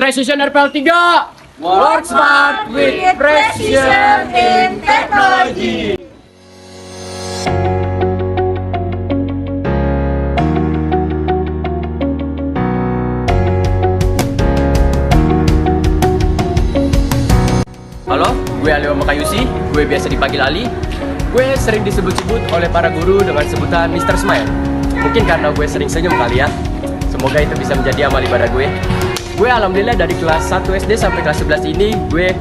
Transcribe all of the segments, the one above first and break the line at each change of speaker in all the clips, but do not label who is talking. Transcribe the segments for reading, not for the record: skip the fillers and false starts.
Precision RPL 3. Work smart with precision in technology. Halo, gue Ali Makayusi, gue biasa dipanggil Ali. Gue sering disebut-sebut oleh para guru dengan sebutan Mr. Smile. Mungkin karena gue sering senyum kali ya. Semoga itu bisa menjadi amal ibadah gue. Gue alhamdulillah dari kelas 1 SD sampai kelas 11 ini gue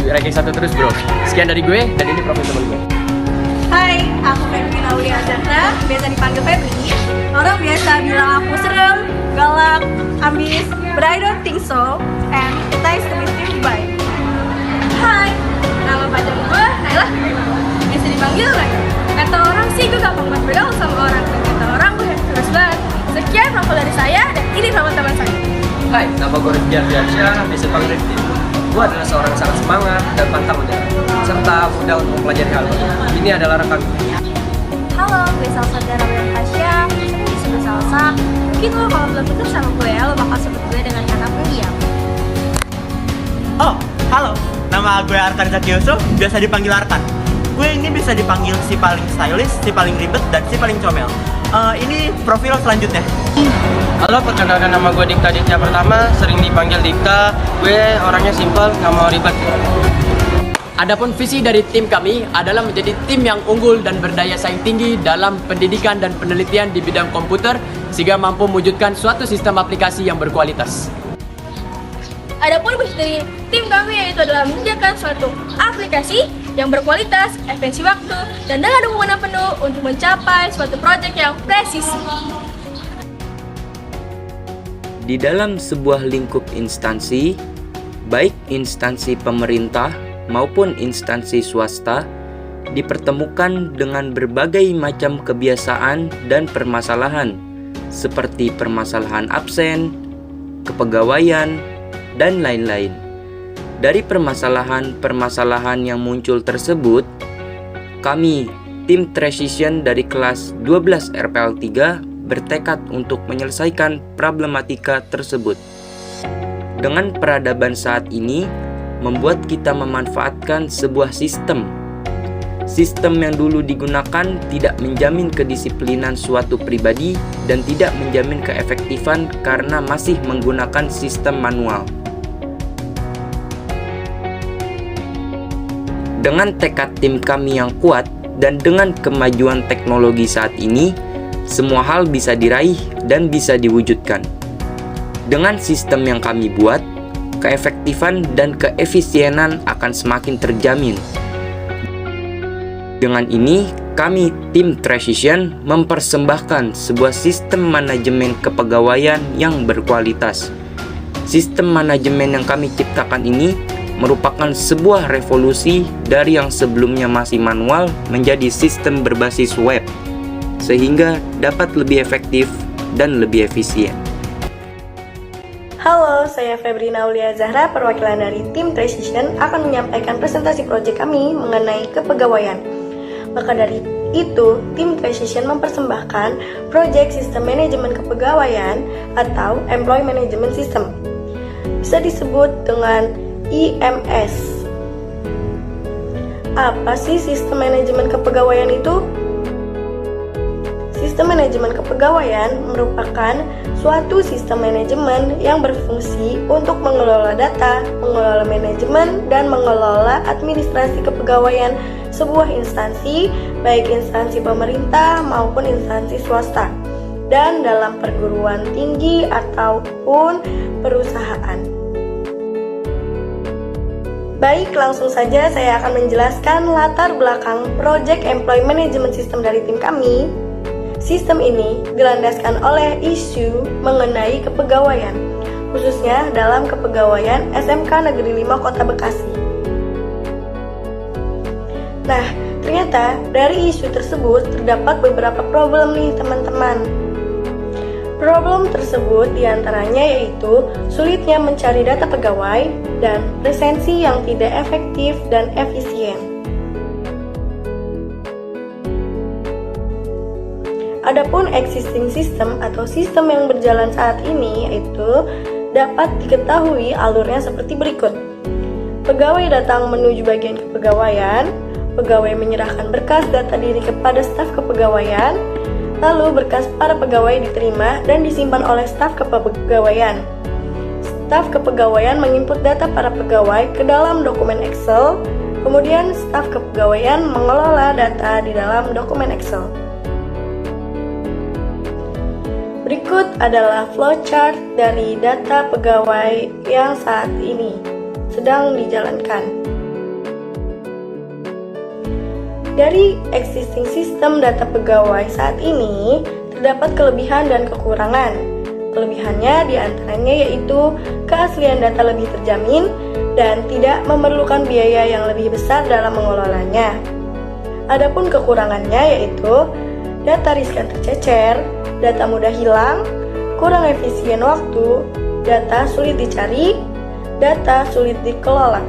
ranking 1 terus bro. Sekian dari gue dan ini profil temen gue.
Hai, aku Febri Aulia Zahra, biasa dipanggil Febri. Orang biasa bilang aku serem, galak, ambis, but I don't think so. And nice to meet you, bye. Hai, nama panjang gue Naila, biasa dipanggil Naila. Kata orang sih gue gampang banget bergaul sama orang, dan kata orang gue terus banget. Sekian profil dari saya dan ini profil teman saya.
Hai, nama gue Rifki Ardiansyah, biasa dipanggil Rifki. Gue adalah seorang yang sangat semangat dan pantang menyerah, serta mudah untuk mempelajari hal baru. Ini adalah rekan gue.
Halo, gue Salsa Dara Tasya, sering disebut Salsa. Mungkin lo kalau belum deket sama gue, lo bakal sebut gue dengan kata William.
Oh, halo. Nama gue Artan Zaki Yusuf, biasa dipanggil Artan. Gue ini bisa dipanggil si paling stylish, si paling ribet, dan si paling comel. Ini profil selanjutnya.
Halo, perkenalkan nama gue Dikta Ditya Pertama, sering dipanggil Dikta. Gue orangnya simpel, gak mau ribet.
Adapun visi dari tim kami adalah menjadi tim yang unggul dan berdaya saing tinggi dalam pendidikan dan penelitian di bidang komputer sehingga mampu mewujudkan suatu sistem aplikasi yang berkualitas.
Adapun visi dari tim kami yaitu adalah menyediakan suatu aplikasi yang berkualitas, efisiensi waktu, dan dengan dukungan penuh untuk mencapai suatu proyek yang presisi.
Di dalam sebuah lingkup instansi, baik instansi pemerintah maupun instansi swasta, dipertemukan dengan berbagai macam kebiasaan dan permasalahan, seperti permasalahan absen, kepegawaian, dan lain-lain. Dari permasalahan-permasalahan yang muncul tersebut, kami, tim Precision dari kelas 12 RPL 3 bertekad untuk menyelesaikan problematika tersebut. Dengan peradaban saat ini, membuat kita memanfaatkan sebuah sistem. Sistem yang dulu digunakan tidak menjamin kedisiplinan suatu pribadi dan tidak menjamin keefektifan karena masih menggunakan sistem manual. Dengan tekad tim kami yang kuat dan dengan kemajuan teknologi saat ini, semua hal bisa diraih dan bisa diwujudkan. Dengan sistem yang kami buat, keefektifan dan keefisienan akan semakin terjamin. Dengan ini, kami tim Precision mempersembahkan sebuah sistem manajemen kepegawaian yang berkualitas. Sistem manajemen yang kami ciptakan ini merupakan sebuah revolusi dari yang sebelumnya masih manual menjadi sistem berbasis web, sehingga dapat lebih efektif dan lebih efisien.
Halo, saya Febri Aulia Zahra, perwakilan dari tim Precision akan menyampaikan presentasi proyek kami mengenai kepegawaian. Maka dari itu, tim Precision mempersembahkan proyek sistem manajemen kepegawaian atau Employee Management System. Bisa disebut dengan IMS. Apa sih sistem manajemen kepegawaian itu? Sistem manajemen kepegawaian merupakan suatu sistem manajemen yang berfungsi untuk mengelola data, mengelola manajemen, dan mengelola administrasi kepegawaian sebuah instansi, baik instansi pemerintah maupun instansi swasta, dan dalam perguruan tinggi ataupun perusahaan. Baik, langsung saja saya akan menjelaskan latar belakang Project Employee Management System dari tim kami. Sistem ini dilandaskan oleh isu mengenai kepegawaian, khususnya dalam kepegawaian SMK Negeri 5 Kota Bekasi. Nah, ternyata dari isu tersebut terdapat beberapa problem nih teman-teman. Problem tersebut diantaranya yaitu sulitnya mencari data pegawai dan presensi yang tidak efektif dan efisien. Adapun existing system atau sistem yang berjalan saat ini yaitu dapat diketahui alurnya seperti berikut. Pegawai datang menuju bagian kepegawaian, pegawai menyerahkan berkas data diri kepada staf kepegawaian, lalu berkas para pegawai diterima dan disimpan oleh staf kepegawaian. Staf kepegawaian menginput data para pegawai ke dalam dokumen Excel, kemudian staf kepegawaian mengelola data di dalam dokumen Excel. Berikut adalah flowchart dari data pegawai yang saat ini sedang dijalankan. Dari existing sistem data pegawai saat ini, terdapat kelebihan dan kekurangan. Kelebihannya diantaranya yaitu keaslian data lebih terjamin dan tidak memerlukan biaya yang lebih besar dalam mengelolanya. Adapun kekurangannya yaitu data riskan tercecer, data mudah hilang, kurang efisien waktu, data sulit dicari, data sulit dikelola.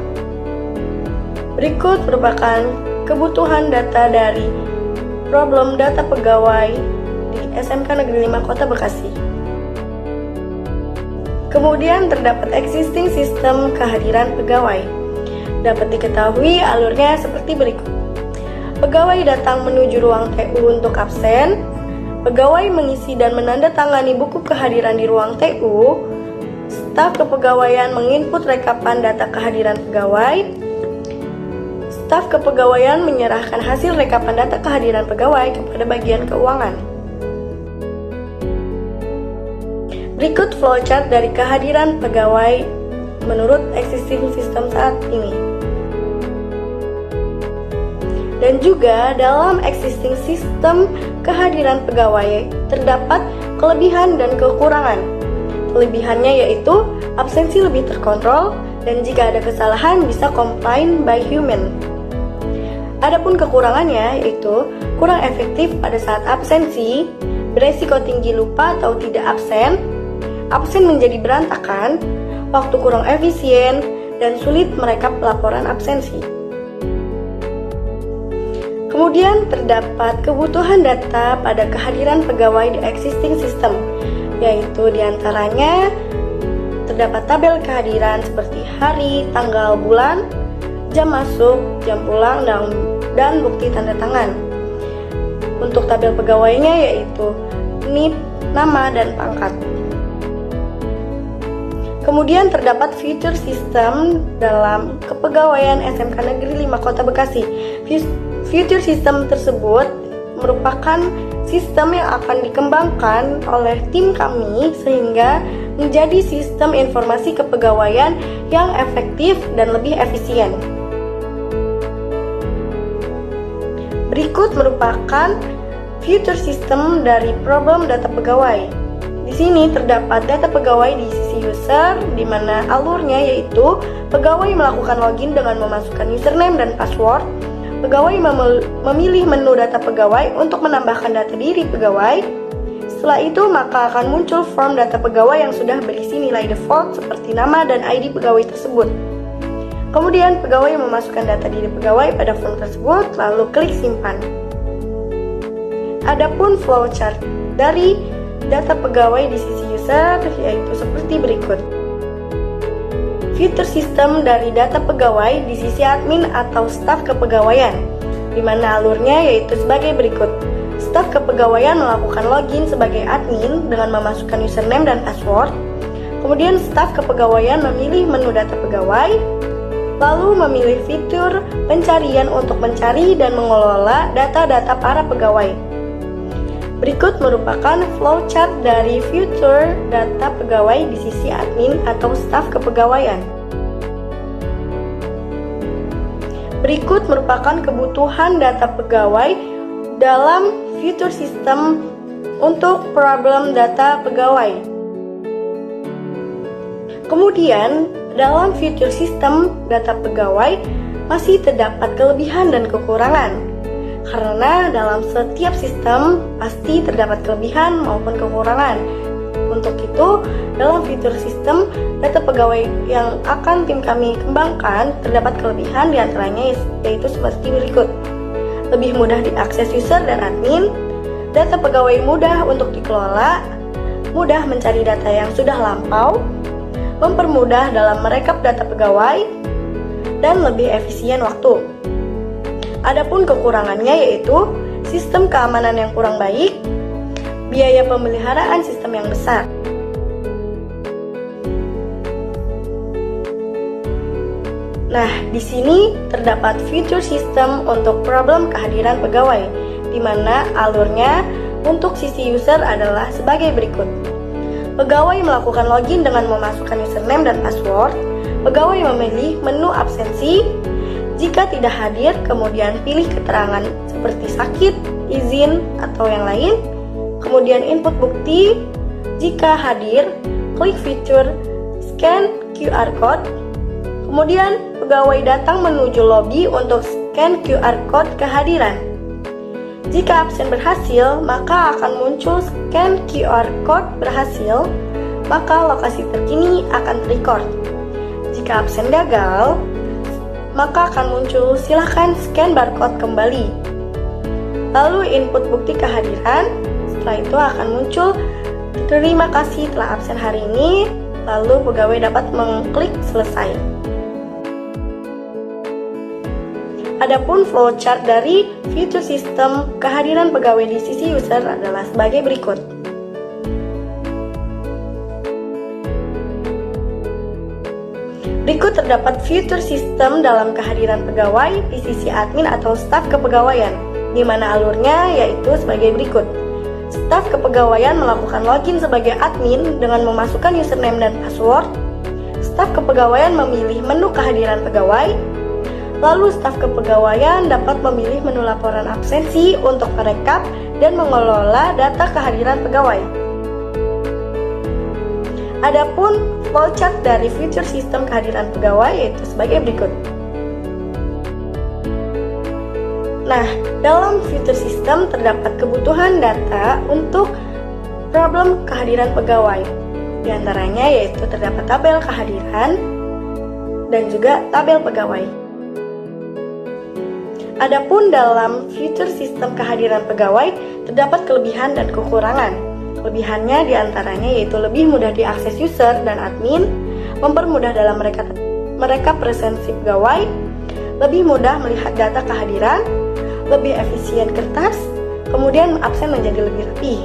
Berikut merupakan kebutuhan data dari problem data pegawai di SMK Negeri 5 Kota Bekasi. Kemudian terdapat existing sistem kehadiran pegawai. Dapat diketahui alurnya seperti berikut. Pegawai datang menuju ruang TU untuk absen. Pegawai mengisi dan menandatangani buku kehadiran di ruang TU. Staf kepegawaian menginput rekapan data kehadiran pegawai. Staf kepegawaian menyerahkan hasil rekapan data kehadiran pegawai kepada bagian keuangan. Berikut flowchart dari kehadiran pegawai menurut existing system saat ini. Dan juga dalam existing sistem kehadiran pegawai terdapat kelebihan dan kekurangan. Kelebihannya yaitu absensi lebih terkontrol dan jika ada kesalahan bisa complained by human. Adapun kekurangannya yaitu kurang efektif pada saat absensi, beresiko tinggi lupa atau tidak absen, absen menjadi berantakan, waktu kurang efisien, dan sulit merekap laporan absensi. Kemudian terdapat kebutuhan data pada kehadiran pegawai di existing system, yaitu diantaranya terdapat tabel kehadiran seperti hari, tanggal, bulan, jam masuk, jam pulang, dan bukti tanda tangan. Untuk tabel pegawainya yaitu NIP, nama, dan pangkat. Kemudian terdapat future system dalam kepegawaian SMK Negeri 5 Kota Bekasi. Future system tersebut merupakan sistem yang akan dikembangkan oleh tim kami sehingga menjadi sistem informasi kepegawaian yang efektif dan lebih efisien. Berikut merupakan future system dari problem data pegawai. Di sini terdapat data pegawai di sisi user, di mana alurnya yaitu pegawai melakukan login dengan memasukkan username dan password. Pegawai memilih menu data pegawai untuk menambahkan data diri pegawai. Setelah itu maka akan muncul form data pegawai yang sudah berisi nilai default seperti nama dan ID pegawai tersebut. Kemudian pegawai memasukkan data diri pegawai pada form tersebut lalu klik simpan. Adapun flowchart dari data pegawai di sisi user yaitu seperti berikut. Future system dari data pegawai di sisi admin atau staf kepegawaian, di mana alurnya yaitu sebagai berikut. Staf kepegawaian melakukan login sebagai admin dengan memasukkan username dan password. Kemudian staf kepegawaian memilih menu data pegawai, lalu memilih fitur pencarian untuk mencari dan mengelola data-data para pegawai. Berikut merupakan flowchart dari future data pegawai di sisi admin atau staf kepegawaian. Berikut merupakan kebutuhan data pegawai dalam future system untuk problem data pegawai. Kemudian, dalam future system data pegawai masih terdapat kelebihan dan kekurangan. Karena dalam setiap sistem pasti terdapat kelebihan maupun kekurangan. Untuk itu, dalam fitur sistem data pegawai yang akan tim kami kembangkan terdapat kelebihan diantaranya yaitu seperti berikut. Lebih mudah diakses user dan admin, data pegawai mudah untuk dikelola, mudah mencari data yang sudah lampau, mempermudah dalam merekap data pegawai, dan lebih efisien waktu. Adapun kekurangannya yaitu sistem keamanan yang kurang baik, biaya pemeliharaan sistem yang besar. Nah, di sini terdapat future system untuk problem kehadiran pegawai, di mana alurnya untuk sisi user adalah sebagai berikut. Pegawai melakukan login dengan memasukkan username dan password. Pegawai memilih menu absensi. Jika tidak hadir, kemudian pilih keterangan seperti sakit, izin, atau yang lain. Kemudian input bukti. Jika hadir, klik fitur scan QR code. Kemudian pegawai datang menuju lobby untuk scan QR code kehadiran. Jika absen berhasil, maka akan muncul scan QR code berhasil, maka lokasi terkini akan terrecord. Jika absen gagal, maka akan muncul silakan scan barcode kembali. Lalu input bukti kehadiran, setelah itu akan muncul terima kasih telah absen hari ini, lalu pegawai dapat mengklik selesai. Adapun flowchart dari future system kehadiran pegawai di sisi user adalah sebagai berikut. Berikut terdapat future system dalam kehadiran pegawai di sisi admin atau staf kepegawaian, di mana alurnya yaitu sebagai berikut. Staf kepegawaian melakukan login sebagai admin dengan memasukkan username dan password. Staf kepegawaian memilih menu kehadiran pegawai. Lalu staf kepegawaian dapat memilih menu laporan absensi untuk merekap dan mengelola data kehadiran pegawai. Adapun flowchart dari future system kehadiran pegawai yaitu sebagai berikut. Nah, dalam future system terdapat kebutuhan data untuk problem kehadiran pegawai. Di antaranya yaitu terdapat tabel kehadiran dan juga tabel pegawai. Adapun dalam future system kehadiran pegawai terdapat kelebihan dan kekurangan. Kelebihannya diantaranya yaitu lebih mudah diakses user dan admin, mempermudah dalam mereka presensi pegawai, lebih mudah melihat data kehadiran, lebih efisien kertas, kemudian absen menjadi lebih rapi.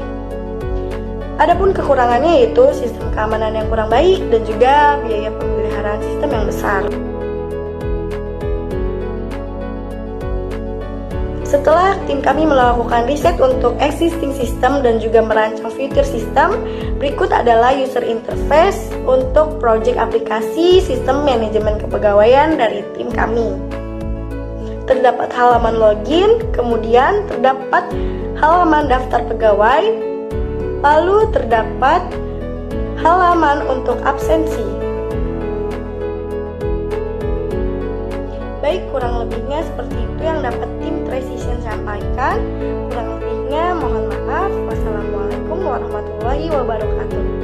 Adapun kekurangannya yaitu sistem keamanan yang kurang baik dan juga biaya pemeliharaan sistem yang besar. Setelah tim kami melakukan riset untuk existing system dan juga merancang future system, berikut adalah user interface untuk project aplikasi sistem manajemen kepegawaian dari tim kami. Terdapat halaman login, kemudian terdapat halaman daftar pegawai, lalu terdapat halaman untuk absensi. Baik, kurang lebihnya seperti itu yang dapat tim Precision sampaikan. Kurang lebihnya mohon maaf. Wassalamualaikum warahmatullahi wabarakatuh.